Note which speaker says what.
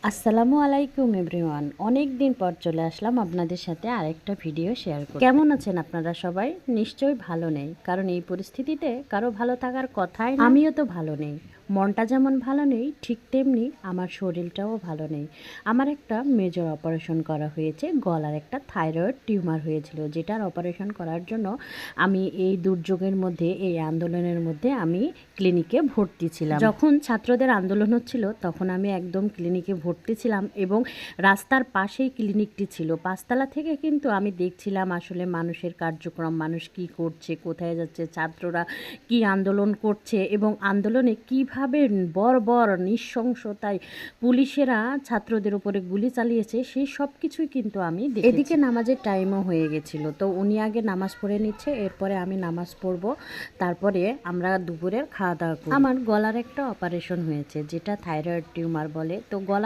Speaker 1: আসসালামু আলাইকুম এভরিওয়ান। অনেক দিন পর চলে আসলাম আপনাদের সাথে আরেকটা ভিডিও শেয়ার করতে। কেমন আছেন আপনারা সবাই? নিশ্চয়ই ভালো নেই, কারণ এই পরিস্থিতিতে কারো ভালো থাকার কথাই না। আমিও তো ভালো নেই। মনটা যেমন ভালো নেই, ঠিক তেমনি আমার শরীরটাও ভালো নেই। আমার একটা মেজর অপারেশন করা হয়েছে, গলার একটা থাইরয়েড টিউমার হয়েছিল, যেটার অপারেশন করার জন্য আমি এই দুর্যোগের মধ্যে, এই আন্দোলনের মধ্যে আমি ক্লিনিকে ভর্তি ছিলাম। যখন ছাত্রদের আন্দোলন হচ্ছিল তখন আমি একদম ক্লিনিকে ভর্তি ছিলাম এবং রাস্তার পাশেই ক্লিনিকটি ছিল। পাঁচতলা থেকে কিন্তু আমি দেখছিলাম আসলে মানুষের কার্যক্রম, মানুষ কি করছে, কোথায় যাচ্ছে, ছাত্ররা কি আন্দোলন করছে এবং আন্দোলনে কিভাবে বর্বর নৃশংসতায় পুলিশেরা ছাত্রদের উপরে গুলি চালিয়েছে, সেই সব কিছুই কিন্তু আমি দেখেছি। এদিকে নামাজের টাইমও হয়ে গেছিল, তো উনি আগে নামাজ পড়ে নিচ্ছে, এরপরে আমি নামাজ পড়ব, তারপরে আমরা দুপুরের খাওয়া দাওয়া করব। আমার গলার একটা অপারেশন হয়েছে, যেটা থাইরয়েড টিউমার বলে। তো গলার